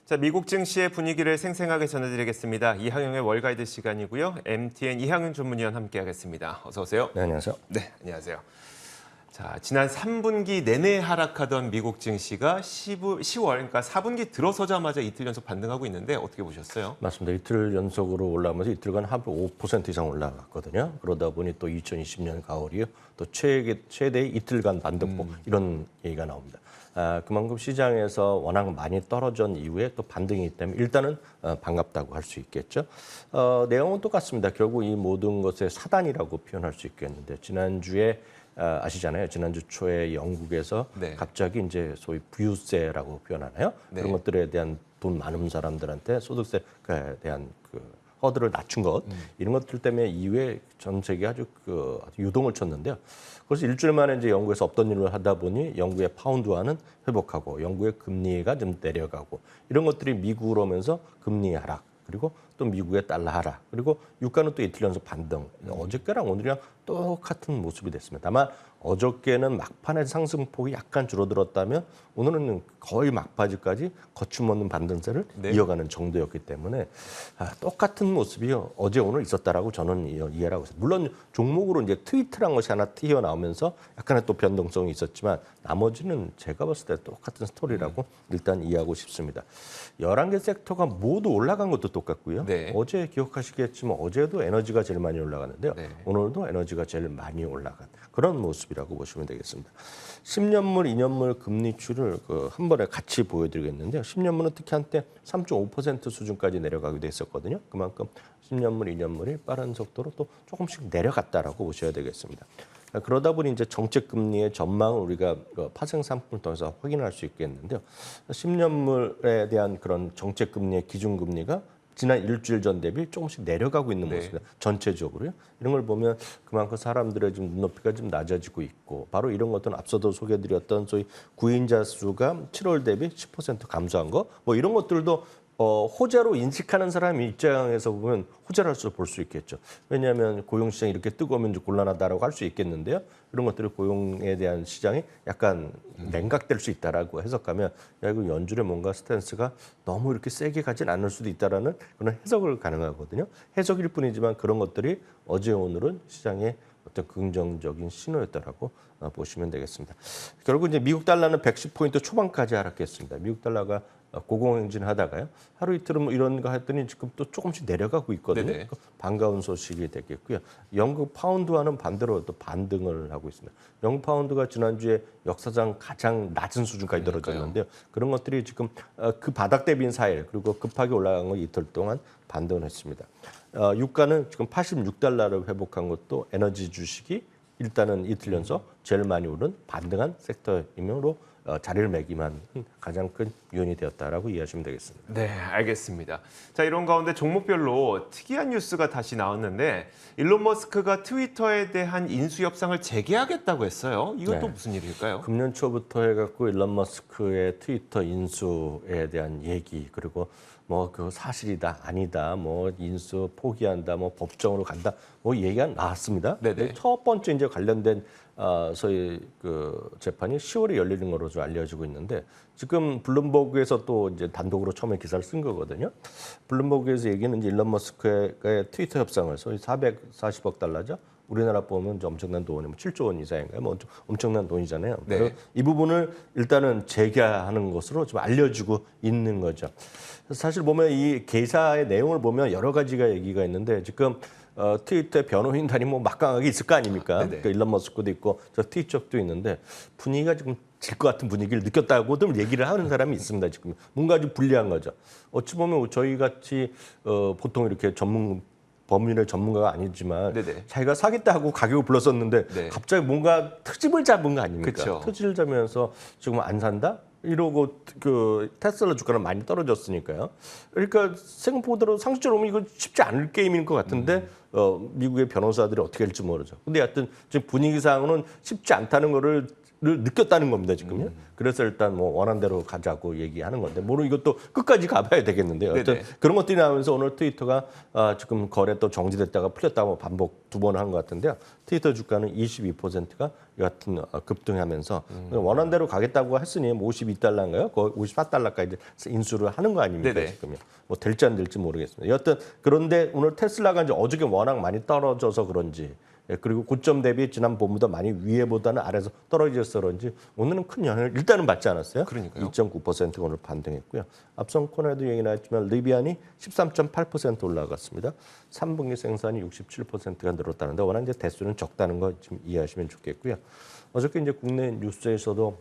자, 미국 증시의 분위기를 생생하게 전해드리겠습니다. 이항영의 월가이드 시간이고요. MTN 이항영 전문위원 함께하겠습니다. 어서 오세요. 네, 안녕하세요. 네, 안녕하세요. 자, 지난 3분기 내내 하락하던 미국 증시가 10월, 그러니까 4분기 들어서자마자 이틀 연속 반등하고 있는데 어떻게 보셨어요? 맞습니다. 이틀 연속으로 올라가면서 이틀간 하루 5% 이상 올라갔거든요. 그러다 보니 또 2020년 가을이요. 또 최대의 이틀간 반등폭 이런 얘기가 나옵니다. 그만큼 시장에서 워낙 많이 떨어진 이후에 또 반등이기 때문에 일단은 반갑다고 할 수 있겠죠. 내용은 똑같습니다. 결국 이 모든 것의 사단이라고 표현할 수 있겠는데 지난주에 아시잖아요. 지난주 초에 영국에서 네. 갑자기 이제 소위 부유세라고 표현하나요? 네. 그런 것들에 대한 돈 많은 사람들한테 소득세에 대한 그 허들을 낮춘 것 이런 것들 때문에 이후에 전 세계 아주 유동을 쳤는데요. 그래서 일주일 만에 이제 영국에서 없던 일을 하다 보니 영국의 파운드화는 회복하고 영국의 금리가 좀 내려가고 이런 것들이 미국으로 오면서 금리 하락 그리고 또 미국의 달러 하락 그리고 유가는 또 이틀 연속 반등. 어저께랑 오늘이랑 똑같은 모습이 됐습니다. 다만 어저께는 막판에 상승폭이 약간 줄어들었다면 오늘은 거의 막바지까지 거침없는 반등세를 이어가는 정도였기 때문에 똑같은 모습이 어제 오늘 있었다라고 저는 이해를 하고 있습니다. 물론 종목으로 이제 트위트란 것이 하나 튀어나오면서 약간의 또 변동성이 있었지만 나머지는 제가 봤을 때 똑같은 스토리라고 일단 이해하고 싶습니다. 11개 섹터가 모두 올라간 것도 똑같고요. 네. 어제 기억하시겠지만 어제도 에너지가 제일 많이 올라갔는데요. 네. 오늘도 에너지가 제일 많이 올라간 그런 모습이라고 보시면 되겠습니다. 10년물, 2년물 금리추를 한 번에 같이 보여드리겠는데요. 10년물은 특히 한때 3.5% 수준까지 내려가기도 했었거든요. 그만큼 10년물, 2년물이 빠른 속도로 또 조금씩 내려갔다라고 보셔야 되겠습니다. 그러다 보니 이제 정책 금리의 전망을 우리가 파생 상품을 통해서 확인할 수 있겠는데요. 10년물에 대한 그런 정책 금리의 기준 금리가 지난 일주일 전 대비 조금씩 내려가고 있는 모습입니다. 전체적으로요. 이런 걸 보면 그만큼 사람들의 좀 눈높이가 좀 낮아지고 있고 바로 이런 것들은 앞서도 소개해드렸던 소위 구인자 수가 7월 대비 10% 감소한 거 뭐 이런 것들도 호재로 인식하는 사람 입장에서 보면 호재라서 볼 수 있겠죠. 왜냐하면 고용시장이 이렇게 뜨거우면 곤란하다라고 할 수 있겠는데요. 이런 것들이 고용에 대한 시장이 약간 냉각될 수 있다라고 해석하면 야 이거 연준의 뭔가 스탠스가 너무 이렇게 세게 가진 않을 수도 있다라는 그런 해석을 가능하거든요. 해석일 뿐이지만 그런 것들이 어제 오늘은 시장의 어떤 긍정적인 신호였다라고 보시면 되겠습니다. 결국 이제 미국 달러는 110포인트 초반까지 하락했습니다. 미국 달러가 고공행진하다가요. 하루 이틀은 뭐 이런 거 했더니 지금 또 조금씩 내려가고 있거든요. 반가운 소식이 되겠고요. 영국 파운드와는 반대로 또 반등을 하고 있습니다. 영국 파운드가 지난주에 역사상 가장 낮은 수준까지 떨어졌는데요. 그런 것들이 지금 그 바닥 대비인 4일 그리고 급하게 올라간 거 이틀 동안 반등을 했습니다. 유가는 지금 86달러를 회복한 것도 에너지 주식이 일단은 이틀 연속 제일 많이 오른 반등한 섹터이므로 자리를 매김한 가장 큰 요인이 되었다라고 이해하시면 되겠습니다. 네, 알겠습니다. 자, 이런 가운데 종목별로 특이한 뉴스가 다시 나왔는데 일론 머스크가 트위터에 대한 인수 협상을 재개하겠다고 했어요. 이건 또 무슨 일일까요? 금년 초부터 해갖고 일론 머스크의 트위터 인수에 대한 얘기 그리고 뭐 그 사실이다 아니다 뭐 인수 포기한다 뭐 법정으로 간다 뭐 얘기가 나왔습니다. 첫 번째 이제 관련된 소위 그 재판이 10월에 열리는 것으로 좀 알려지고 있는데 지금 블룸버그에서 또 이제 단독으로 처음에 기사를 쓴 거거든요. 블룸버그에서 얘기는 이제 일론 머스크의 트위터 협상을 소위 440억 달러죠. 우리나라 보면 엄청난 돈이 7조 원 이상인가요? 뭐 엄청난 돈이잖아요. 이 부분을 일단은 재개하는 것으로 좀 알려지고 있는 거죠. 사실 보면 이 기사의 내용을 보면 여러 가지가 얘기가 있는데 지금 트위터의 변호인단이 뭐 막강하게 있을 거 아닙니까? 그러니까 일론 머스크도 있고 저 트윗 쪽도 있는데 분위기가 지금 질 것 같은 분위기를 느꼈다고들 얘기를 하는 사람이 있습니다. 지금 뭔가 좀 불리한 거죠. 어찌 보면 저희 같이 보통 이렇게 법률의 전문가가 아니지만 자기가 사겠다고 가격을 불렀었는데 갑자기 뭔가 트집을 잡은 거 아닙니까? 트집을 잡으면서 지금 안 산다? 이러고 그 테슬라 주가는 많이 떨어졌으니까요. 그러니까 생각보다로 상식적으로 보면 이거 쉽지 않을 게임인 것 같은데 미국의 변호사들이 어떻게 할지 모르죠. 근데 하여튼 지금 분위기상으로는 쉽지 않다는 거를 느꼈다는 겁니다, 지금요. 그래서 일단 뭐 원하는 대로 가자고 얘기하는 건데, 이것도 끝까지 가봐야 되겠는데요. 하여튼 그런 것들이 나오면서 오늘 트위터가 지금 거래 또 정지됐다가 풀렸다고 반복 2번 한 것 같은데요. 트위터 주가는 22%가 여하튼 급등하면서 원하는 대로 가겠다고 했으니 뭐 52달러인가요? 거의 54달러까지 인수를 하는 거 아닙니까, 네네. 지금요. 뭐 될지 안 될지 모르겠습니다. 여하튼 그런데 오늘 테슬라가 이제 어저께 워낙 많이 떨어져서 그런지, 그리고 고점 대비 지난 봄보다 많이 위에보다는 아래에서 떨어져서 그런지 오늘은 큰 영향을 일단은 받지 않았어요. 그러니까요. 2.9%가 오늘 반등했고요. 앞선 코너에도 얘기 나왔지만 리비안이 13.8% 올라갔습니다. 3분기 생산이 67%가 늘었다는데 워낙 이제 대수는 적다는 거 지금 이해하시면 좋겠고요. 어저께 이제 국내 뉴스에서도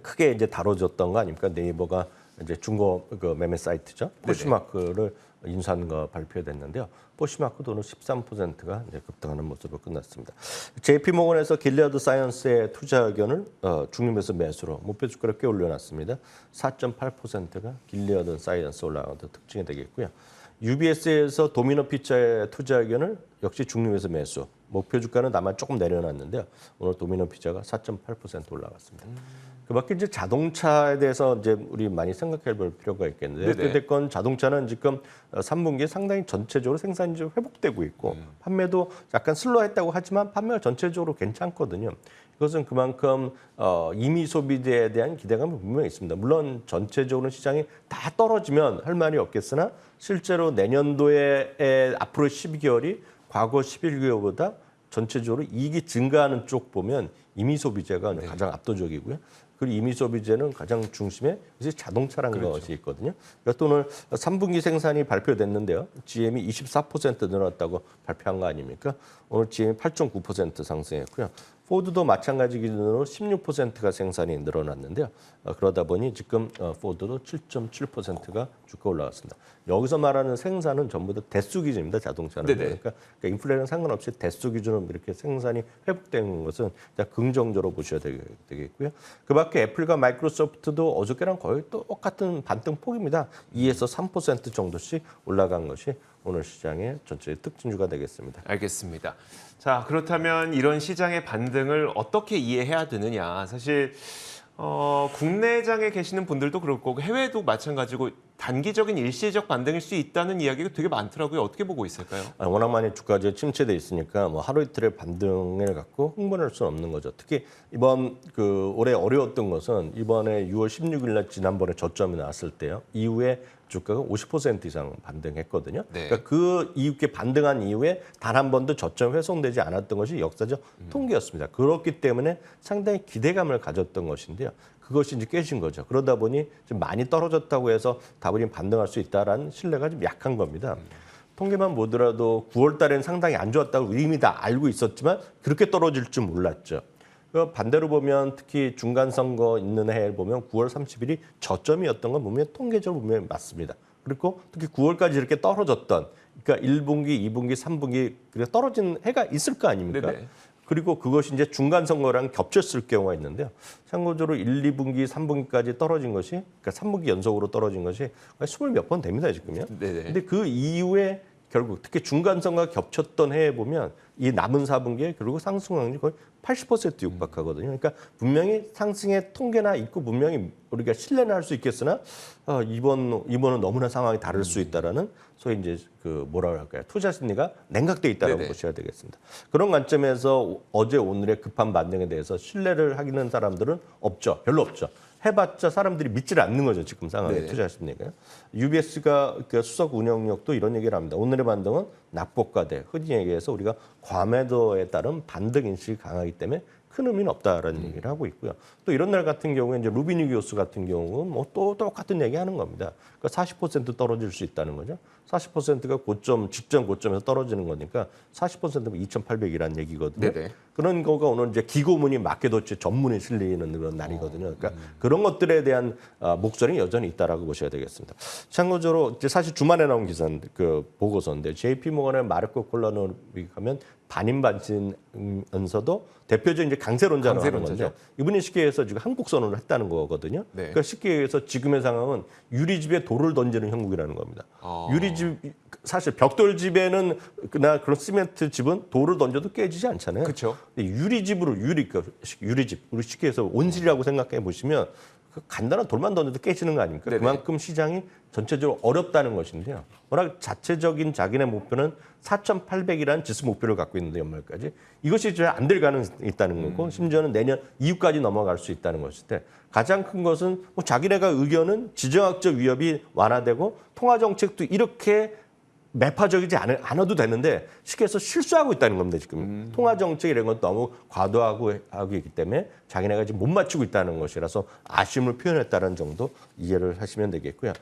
크게 이제 다뤄졌던 거 아닙니까? 네이버가 이제 중고 그 매매 사이트죠. 포시마크를 인수한 거 발표됐는데요. 포시마크도 오늘 13%가 이제 급등하는 모습으로 끝났습니다. JP모건에서 길리어드 사이언스의 투자 의견을 중립에서 매수로 목표 주가를 꽤 올려놨습니다. 4.8%가 길리어드 사이언스 올라가는 특징이 되겠고요. UBS에서 도미노 피자의 투자 의견을 역시 중립에서 매수. 목표 주가는 다만 조금 내려놨는데요. 오늘 도미노 피자가 4.8% 올라갔습니다. 그밖에 이제 자동차에 대해서 이제 우리 많이 생각해 볼 필요가 있겠는데, 어쨌든 자동차는 지금 3분기에 상당히 전체적으로 생산이 좀 회복되고 있고 판매도 약간 슬로했다고 하지만 판매가 전체적으로 괜찮거든요. 이것은 그만큼 이미 소비재에 대한 기대감이 분명히 있습니다. 물론 전체적으로 시장이 다 떨어지면 할 말이 없겠으나 실제로 내년도에 앞으로 12개월이 과거 11개월보다 전체적으로 이익이 증가하는 쪽 보면 이미 소비재가 가장 압도적이고요. 그리고 이미 소비재는 가장 중심에 이제 자동차라는 것이 있거든요. 그러니까 오늘 3분기 생산이 발표됐는데요. GM이 24% 늘었다고 발표한 거 아닙니까? 오늘 GM이 8.9% 상승했고요. 포드도 마찬가지 기준으로 16%가 생산이 늘어났는데요. 그러다 보니 지금 포드도 7.7%가 주가 올라갔습니다. 여기서 말하는 생산은 전부 다 대수 기준입니다. 자동차는. 그러니까 인플레는 상관없이 대수 기준으로 이렇게 생산이 회복된 것은 긍정적으로 보셔야 되겠고요. 그밖에 애플과 마이크로소프트도 어저께랑 거의 똑같은 반등 폭입니다. 2에서 3% 정도씩 올라간 것이 오늘 시장의 전체 특징주가 되겠습니다. 알겠습니다. 자, 그렇다면 이런 시장의 반등을 어떻게 이해해야 되느냐. 사실 국내장에 계시는 분들도 그럴 거고 해외도 마찬가지고 단기적인 일시적 반등일 수 있다는 이야기가 되게 많더라고요. 어떻게 보고 있을까요? 워낙 많이 주가지에 침체돼 있으니까 뭐 하루 이틀의 반등을 갖고 흥분할 수는 없는 거죠. 특히 이번 올해 어려웠던 것은 이번에 6월 16일 날 지난번에 저점이 나왔을 때요. 이후에 주가가 50% 이상 반등했거든요. 그러니까 그 이후에 반등한 이후에 단 한 번도 저점 훼손되지 않았던 것이 역사적 통계였습니다. 그렇기 때문에 상당히 기대감을 가졌던 것인데요. 그것이 이제 깨진 거죠. 그러다 보니 좀 많이 떨어졌다고 해서 다분히 반등할 수 있다라는 신뢰가 좀 약한 겁니다. 통계만 보더라도 9월 달에는 상당히 안 좋았다고 이미 다 알고 있었지만 그렇게 떨어질 줄 몰랐죠. 반대로 보면 특히 중간선거 있는 해를 보면 9월 30일이 저점이었던 건 분명히 통계적으로 분명히 맞습니다. 그리고 특히 9월까지 이렇게 떨어졌던, 그러니까 1분기, 2분기, 3분기 떨어진 해가 있을 거 아닙니까? 그리고 그것이 이제 중간선거랑 겹쳤을 경우가 있는데요. 참고적으로 1, 2분기, 3분기까지 떨어진 것이, 그러니까 3분기 연속으로 떨어진 것이 20몇 번 됩니다, 지금요. 근데 그 이후에 결국 특히 중간선거가 겹쳤던 해에 보면 이 남은 4분기에 결국 상승 확률이 거의 80% 육박하거든요. 그러니까 분명히 상승의 통계나 있고 분명히 우리가 신뢰는 할 수 있겠으나 이번은 너무나 상황이 다를 수 있다라는 소위 이제 뭐라 할까요? 투자 심리가 냉각돼 있다라고 보셔야 되겠습니다. 그런 관점에서 어제 오늘의 급한 반등에 대해서 신뢰를 하기는 사람들은 없죠. 별로 없죠. 해봤자 사람들이 믿지를 않는 거죠. 지금 상황에 투자 심리가요. UBS가 수석 운영력도 이런 얘기를 합니다. 오늘의 반등은 낙폭과대, 흔히 얘기해서 우리가 과매도에 따른 반등 인식이 강하기 때문에 큰 의미는 없다라는 얘기를 하고 있고요. 또 이런 날 같은 경우에 이제 루비니 교수 같은 경우는 뭐 또 똑같은 얘기 하는 겁니다. 그러니까 40% 떨어질 수 있다는 거죠. 40%가 직전 고점에서 떨어지는 거니까 40%면 2,800이라는 얘기거든요. 그런 거가 오늘 이제 기고문이 마켓워치 전문에 실리는 그런 날이거든요. 그러니까 그런 것들에 대한 목소리는 여전히 있다라고 보셔야 되겠습니다. 참고적으로 이제 사실 주말에 나온 기사인데 보고서인데 JP모건의 마르코 콜라노비 하면 반인반진면서도 대표적인 이제 강세론자로 하는 건데 이분이 쉽게 해서 지금 한국 선언을 했다는 거거든요. 그러니까 쉽게 해서 지금의 상황은 유리집에 돌을 던지는 형국이라는 겁니다. 유리집 집 사실 벽돌 집에는 그나 그런 시멘트 집은 돌을 던져도 깨지지 않잖아요. 그렇죠. 유리집으로 유리집 우리 쉽게 해서 온실이라고 생각해 보시면 그 간단한 돌만 던져도 깨지는 거 아닙니까? 네네. 그만큼 시장이 전체적으로 어렵다는 것인데요. 워낙 자체적인 자기네 목표는 4,800이라는 지수 목표를 갖고 있는데 연말까지 이것이 안 될 가능성이 있다는 거고 심지어는 내년 이후까지 넘어갈 수 있다는 것인데 가장 큰 것은 뭐 자기네가 의견은 지정학적 위협이 완화되고 통화 정책도 이렇게 매파적이지 않아도 되는데 쉽게 해서 실수하고 있다는 겁니다. 지금 통화 정책 이런 건 너무 과도하고 하고 있기 때문에 자기네가 지금 못 맞추고 있다는 것이라서 아쉬움을 표현했다는 정도 이해를 하시면 되겠고요.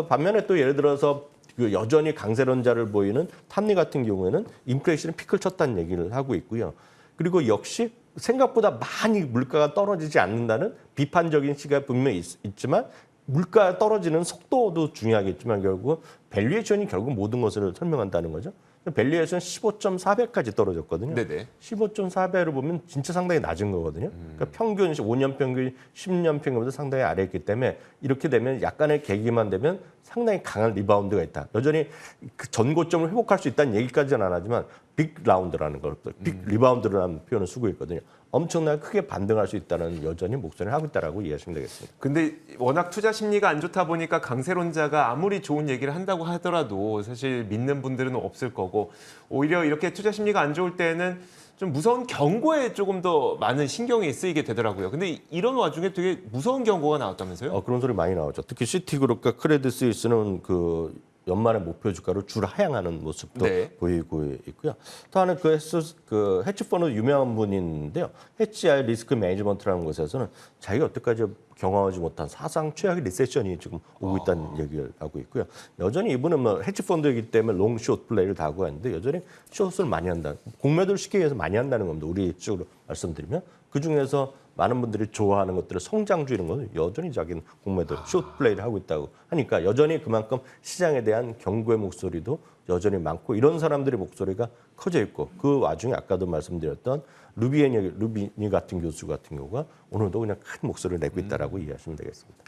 반면에 또 예를 들어서 그 여전히 강세론자를 보이는 탐리 같은 경우에는 인플레이션이 피크를 쳤다는 얘기를 하고 있고요. 그리고 역시 생각보다 많이 물가가 떨어지지 않는다는 비판적인 시각이 분명히 있지만 물가 떨어지는 속도도 중요하겠지만 결국 밸류에이션이 결국 모든 것을 설명한다는 거죠. 밸류에이션 15.4배까지 떨어졌거든요. 네네. 15.4배로 보면 진짜 상당히 낮은 거거든요. 그러니까 평균 5년 평균, 10년 평균보다 상당히 아래였기 때문에 이렇게 되면 약간의 계기만 되면 상당히 강한 리바운드가 있다. 여전히 그 전고점을 회복할 수 있다는 얘기까지는 안 하지만 빅 라운드라는 걸, 빅 리바운드라는 표현을 쓰고 있거든요. 엄청나게 크게 반등할 수 있다는 여전히 목소리를 하고 있다라고 이해하시면 되겠습니다. 근데 워낙 투자 심리가 안 좋다 보니까 강세론자가 아무리 좋은 얘기를 한다고 하더라도 사실 믿는 분들은 없을 거고 오히려 이렇게 투자 심리가 안 좋을 때는 좀 무서운 경고에 조금 더 많은 신경이 쓰이게 되더라고요. 근데 이런 와중에 되게 무서운 경고가 나왔다면서요? 그런 소리 많이 나오죠. 특히 시티그룹과 크레딧 스위스는 그 연말의 목표 주가로 줄하향하는 모습도 네. 보이고 있고요. 또 하나 그 헤지펀드 유명한 분인데요. HCI 리스크 매니지먼트라는 곳에서는 자기가 여태까지 경험하지 못한 사상 최악의 리세션이 지금 오고 있다는 얘기를 하고 있고요. 여전히 이분은 뭐 헤지펀드이기 때문에 롱, 숏 플레이를 다 하고 있는데 여전히 숏을 많이 한다. 공매도를 쉽게 해서 많이 한다는 겁니다. 우리 쪽으로 말씀드리면 그중에서 많은 분들이 좋아하는 것들을 성장주이는 것은 여전히 자기는 공매도 숏 플레이를 하고 있다고 하니까 여전히 그만큼 시장에 대한 경고의 목소리도 여전히 많고 이런 사람들의 목소리가 커져 있고 그 와중에 아까도 말씀드렸던 루비니 같은 교수 같은 경우가 오늘도 그냥 큰 목소리를 내고 있다라고 이해하시면 되겠습니다.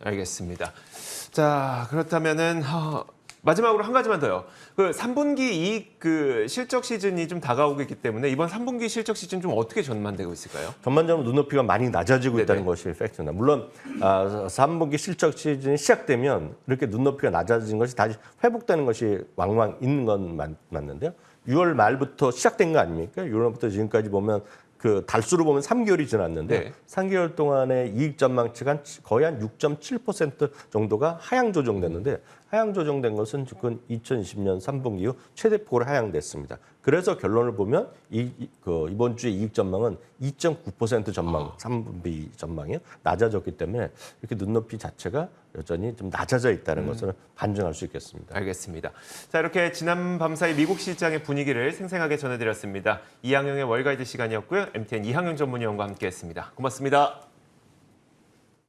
알겠습니다. 자, 그렇다면은 마지막으로 한 가지만 더요. 그 3분기 이익 그 실적 시즌이 좀 다가오고 있기 때문에 이번 3분기 실적 시즌 좀 어떻게 전망되고 있을까요? 전반적으로 눈높이가 많이 낮아지고 네네. 있다는 것이 팩트입니다. 물론 3분기 실적 시즌이 시작되면 이렇게 눈높이가 낮아진 것이 다시 회복되는 것이 왕왕 있는 건 맞는데요. 6월 말부터 시작된 거 아닙니까? 6월부터 지금까지 보면 그 달수로 보면 3개월이 지났는데 네. 3개월 동안의 이익 전망치가 거의 한 6.7% 정도가 하향 조정됐는데 하향 조정된 것은 지금 2020년 3분기 이후 최대폭으로 하향됐습니다. 그래서 결론을 보면 이번 주의 이익 전망은 2.9% 전망, 3분기 전망이 낮아졌기 때문에 이렇게 눈높이 자체가 여전히 좀 낮아져 있다는 것을 반증할 수 있겠습니다. 알겠습니다. 자, 이렇게 지난 밤사이 미국 시장의 분위기를 생생하게 전해드렸습니다. 이항영의 월가이드 시간이었고요. MTN 이항영 전문위원과 함께했습니다. 고맙습니다.